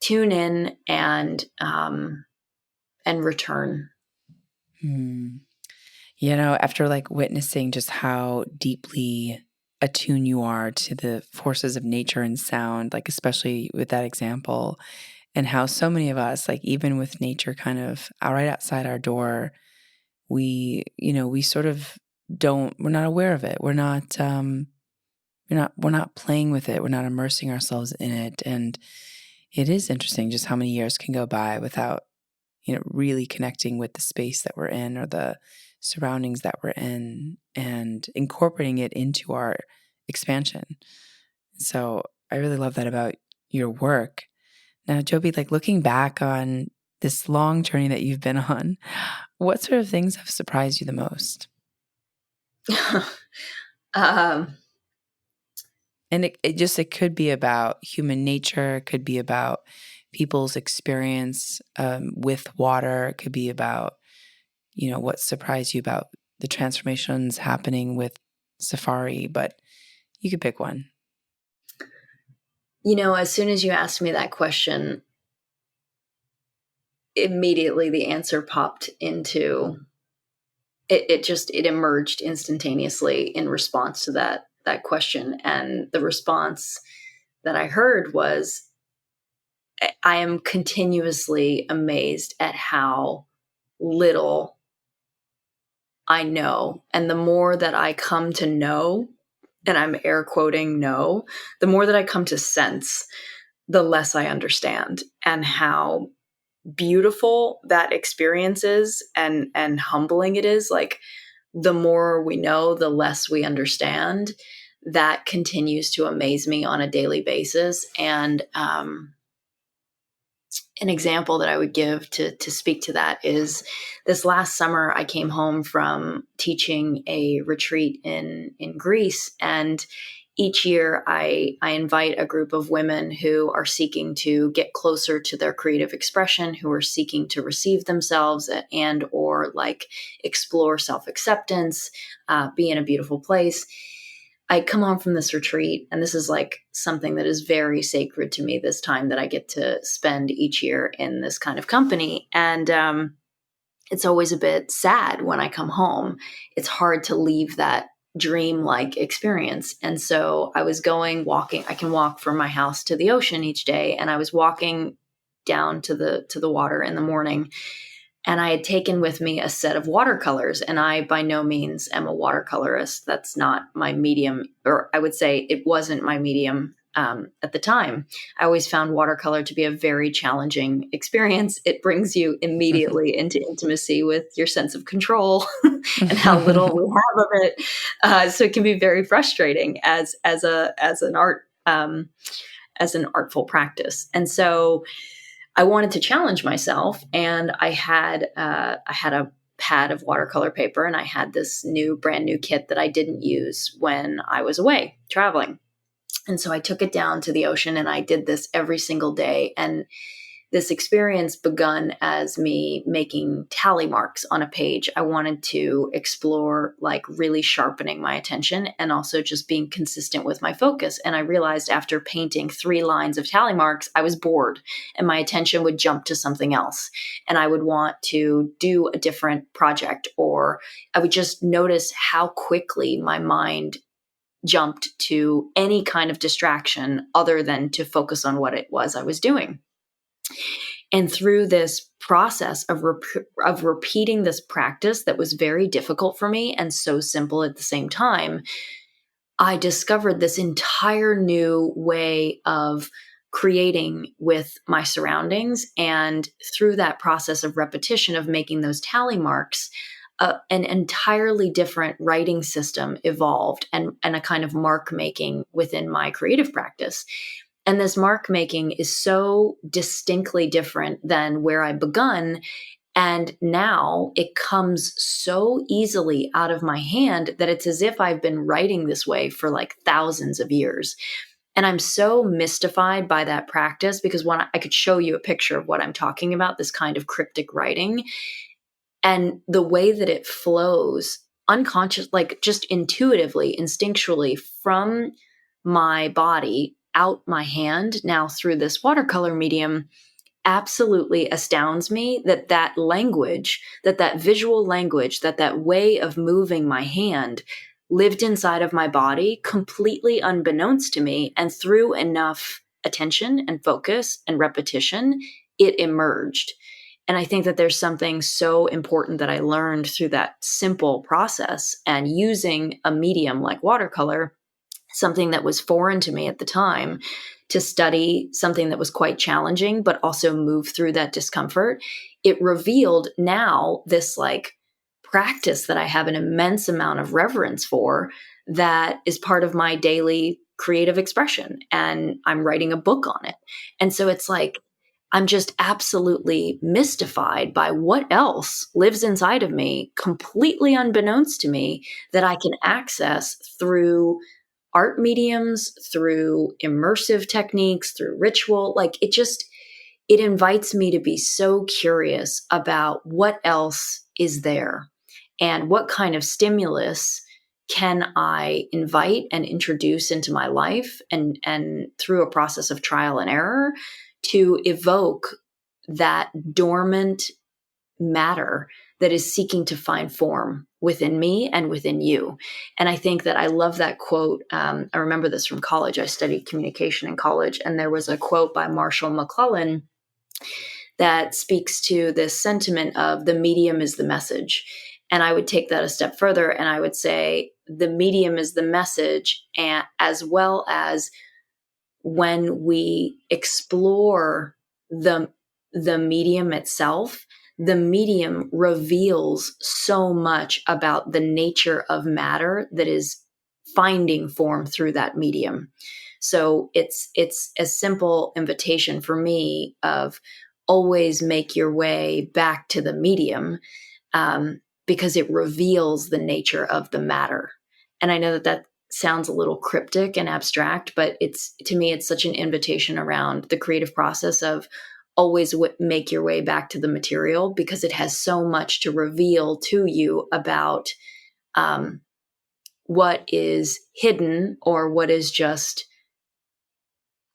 tune in and return. After like witnessing just how deeply attuned you are to the forces of nature and sound, like especially with that example, and how so many of us, like even with nature kind of right outside our door, we sort of we're not aware of it. We're not playing with it. We're not immersing ourselves in it. And it is interesting just how many years can go by without, really connecting with the space that we're in or the surroundings that we're in and incorporating it into our expansion. So I really love that about your work. Now, Jobi, like looking back on this long journey that you've been on, what sort of things have surprised you the most? And it could be about human nature. It could be about people's experience with water. It could be about, what surprised you about the transformations happening with Sēfari, but you could pick one. As soon as you asked me that question, immediately the answer popped into it. It emerged instantaneously in response to that question. And the response that I heard was, I am continuously amazed at how little I know. And the more that I come to know, and I'm air quoting know, the more that I come to sense, the less I understand, and how beautiful that experience is and humbling it is. Like, the more we know, the less we understand. That continues to amaze me on a daily basis. And an example that I would give to speak to that is this last summer, I came home from teaching a retreat in Greece. And each year I invite a group of women who are seeking to get closer to their creative expression, who are seeking to receive themselves and or like explore self-acceptance, be in a beautiful place. I come home from this retreat, and this is like something that is very sacred to me, this time that I get to spend each year in this kind of company. And it's always a bit sad when I come home. It's hard to leave that dream-like experience. And so I was walking. I can walk from my house to the ocean each day. And I was walking down to the water in the morning. And I had taken with me a set of watercolors, and I by no means am a watercolorist. That's not my medium, or I would say it wasn't my medium at the time. I always found watercolor to be a very challenging experience. It brings you immediately into intimacy with your sense of control and how little we have of it. So it can be very frustrating as an artful practice. And so I wanted to challenge myself, and I had a pad of watercolor paper, and I had this brand new kit that I didn't use when I was away traveling. And so I took it down to the ocean, and I did this every single day. And this experience begun as me making tally marks on a page. I wanted to explore like really sharpening my attention and also just being consistent with my focus. And I realized after painting 3 lines of tally marks, I was bored and my attention would jump to something else. And I would want to do a different project, or I would just notice how quickly my mind jumped to any kind of distraction other than to focus on what it was I was doing. And through this process of repeating this practice that was very difficult for me and so simple at the same time, I discovered this entire new way of creating with my surroundings. And through that process of repetition of making those tally marks, an entirely different writing system evolved, and a kind of mark making within my creative practice. And this mark making is so distinctly different than where I begun. And now it comes so easily out of my hand that it's as if I've been writing this way for like thousands of years. And I'm so mystified by that practice because when I could show you a picture of what I'm talking about, this kind of cryptic writing, and the way that it flows unconscious, like just intuitively, instinctually from my body out my hand now through this watercolor medium absolutely astounds me that that language, that visual language, that way of moving my hand lived inside of my body completely unbeknownst to me. And through enough attention and focus and repetition, it emerged. And I think that there's something so important that I learned through that simple process, and using a medium like watercolor, something that was foreign to me at the time, to study something that was quite challenging, but also move through that discomfort. It revealed now this like practice that I have an immense amount of reverence for, that is part of my daily creative expression. And I'm writing a book on it. And so it's like, I'm just absolutely mystified by what else lives inside of me, completely unbeknownst to me, that I can access through art mediums, through immersive techniques, through ritual. Like it invites me to be so curious about what else is there and what kind of stimulus can I invite and introduce into my life, and through a process of trial and error to evoke that dormant matter that is seeking to find form within me and within you. And I think that I love that quote. I remember this from college. I studied communication in college, and there was a quote by Marshall McLuhan that speaks to this sentiment of the medium is the message. And I would take that a step further, and I would say the medium is the message, and as well as when we explore the medium itself, the medium reveals so much about the nature of matter that is finding form through that medium. So it's a simple invitation for me of always make your way back to the medium, because it reveals the nature of the matter. And I know that that sounds a little cryptic and abstract, but it's, to me, it's such an invitation around the creative process of always make your way back to the material, because it has so much to reveal to you about what is hidden or what is just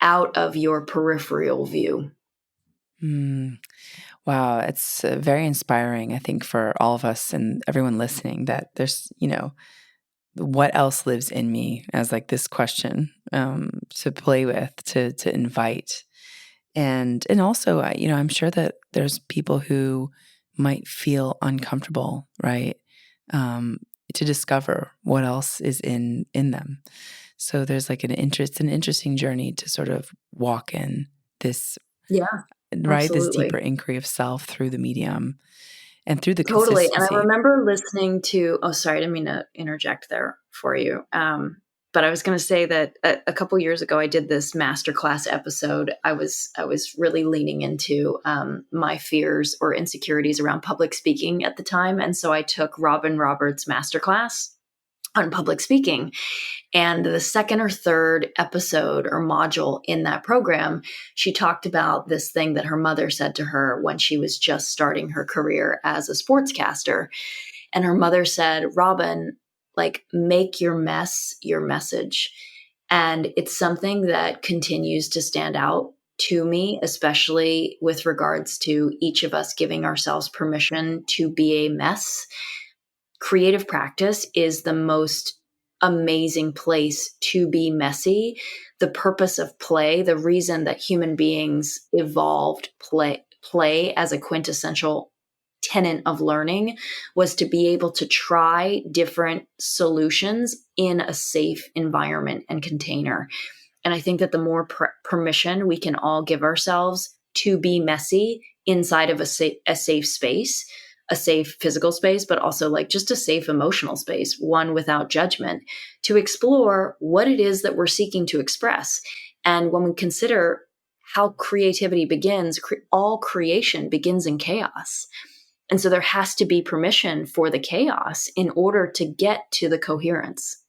out of your peripheral view. Wow, it's very inspiring, I think, for all of us and everyone listening, that there's, what else lives in me, as like this question to play with, to invite. And also, I'm sure that there's people who might feel uncomfortable, right? To discover what else is in them. So there's like an interesting journey to sort of walk in this, Yeah, right? This absolutely. deeper inquiry of self through the medium and through the Totally. And consistency. I remember listening to, oh, sorry, I didn't mean to interject there for you. But I was going to say that a couple years ago, I did this masterclass episode. I was really leaning into my fears or insecurities around public speaking at the time. And so I took Robin Roberts' masterclass on public speaking. And the second or third episode or module in that program, she talked about this thing that her mother said to her when she was just starting her career as a sportscaster. And her mother said, Robin, like, make your mess your message. And it's something that continues to stand out to me, especially with regards to each of us giving ourselves permission to be a mess. Creative practice is the most amazing place to be messy. The purpose of play, the reason that human beings evolved play as a quintessential tenet of learning, was to be able to try different solutions in a safe environment and container. And I think that the more permission we can all give ourselves to be messy inside of a safe space, a safe physical space, but also like just a safe emotional space, one without judgment, to explore what it is that we're seeking to express. And when we consider how creativity begins, all creation begins in chaos. And so there has to be permission for the chaos in order to get to the coherence.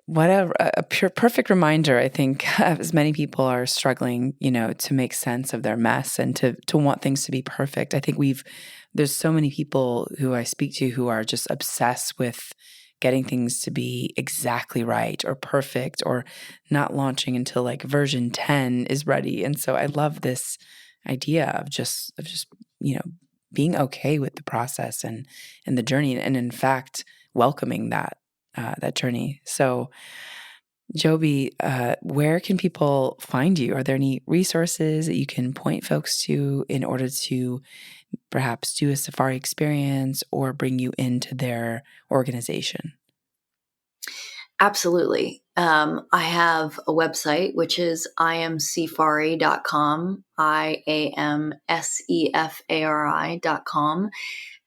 What a pure perfect reminder, I think, as many people are struggling, to make sense of their mess and to want things to be perfect. I think there's so many people who I speak to who are just obsessed with getting things to be exactly right or perfect or not launching until like version 10 is ready. And so I love this idea of just being okay with the process and the journey, and in fact welcoming that journey. So Jobi, where can people find you? Are there any resources that you can point folks to in order to perhaps do a Sēfari experience or bring you into their organization? Absolutely. I have a website, which is iamsefari.com, iamsefari.com.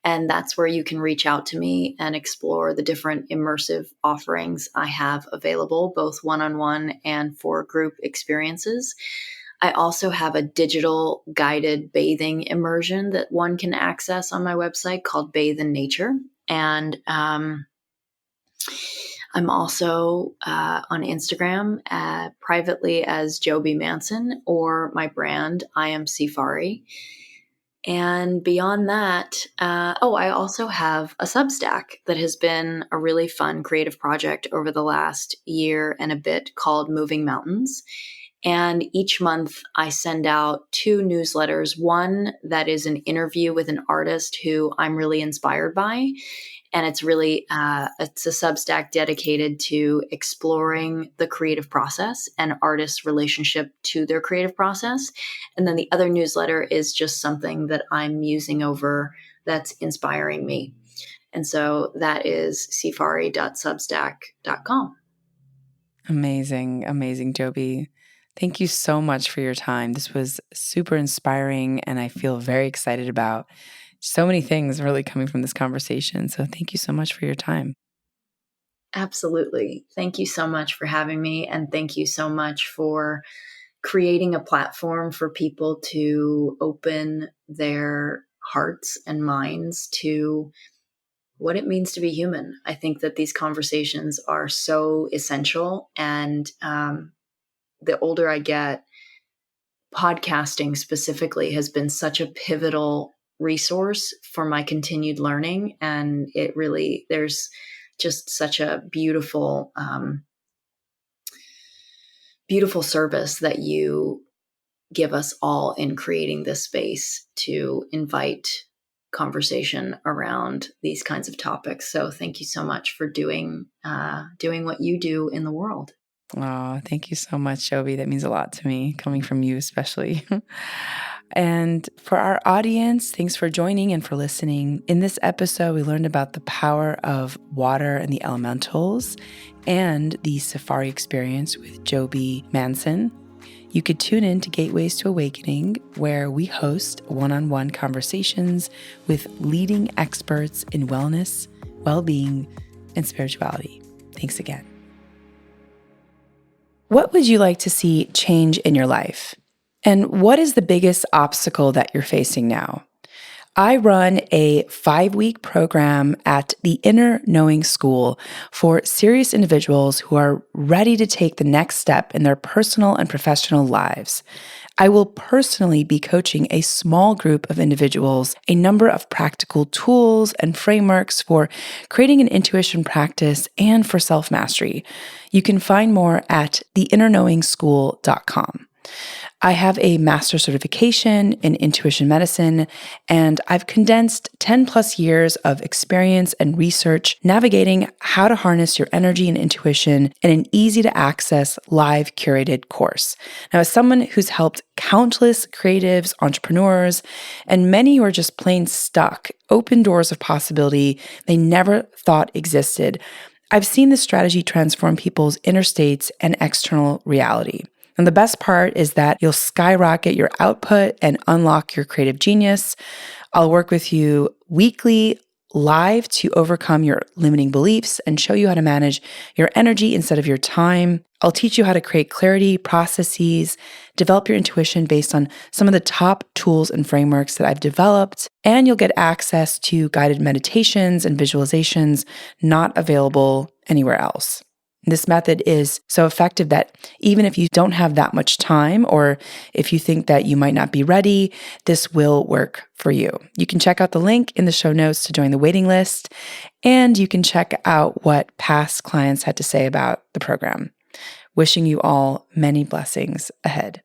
And that's where you can reach out to me and explore the different immersive offerings I have available, both one-on-one and for group experiences. I also have a digital guided bathing immersion that one can access on my website called Bathe in Nature. And I'm also on Instagram privately as Jobi Manson, or my brand, I Am Sēfari. And beyond that, I also have a Substack that has been a really fun creative project over the last year and a bit called Moving Mountains. And each month I send out 2 newsletters, one that is an interview with an artist who I'm really inspired by. And it's really, it's a Substack dedicated to exploring the creative process and artists' relationship to their creative process. And then the other newsletter is just something that I'm musing over that's inspiring me. And so that is sefari.substack.com. Amazing, amazing, Jobi. Thank you so much for your time. This was super inspiring, and I feel very excited about so many things really coming from this conversation. So thank you so much for your time. Absolutely. Thank you so much for having me. And thank you so much for creating a platform for people to open their hearts and minds to what it means to be human. I think that these conversations are so essential. And the older I get, podcasting specifically has been such a pivotal resource for my continued learning. And it really, there's just such a beautiful, beautiful service that you give us all in creating this space to invite conversation around these kinds of topics. So thank you so much for doing what you do in the world. Oh, thank you so much, Jobi. That means a lot to me, coming from you especially. And for our audience, thanks for joining and for listening. In this episode, we learned about the power of water and the elementals and the Sēfari experience with Jobi Manson. You could tune in to Gateways to Awakening, where we host one-on-one conversations with leading experts in wellness, well-being, and spirituality. Thanks again. What would you like to see change in your life? And what is the biggest obstacle that you're facing now? I run a 5-week program at the Inner Knowing School for serious individuals who are ready to take the next step in their personal and professional lives. I will personally be coaching a small group of individuals, a number of practical tools and frameworks for creating an intuition practice and for self-mastery. You can find more at theinnerknowingschool.com. I have a master's certification in intuition medicine, and I've condensed 10 plus years of experience and research navigating how to harness your energy and intuition in an easy to access live curated course. Now, as someone who's helped countless creatives, entrepreneurs, and many who are just plain stuck, open doors of possibility they never thought existed, I've seen this strategy transform people's inner states and external reality. And the best part is that you'll skyrocket your output and unlock your creative genius. I'll work with you weekly live to overcome your limiting beliefs and show you how to manage your energy instead of your time. I'll teach you how to create clarity, processes, develop your intuition based on some of the top tools and frameworks that I've developed. And you'll get access to guided meditations and visualizations not available anywhere else. This method is so effective that even if you don't have that much time, or if you think that you might not be ready, this will work for you. You can check out the link in the show notes to join the waiting list, and you can check out what past clients had to say about the program. Wishing you all many blessings ahead.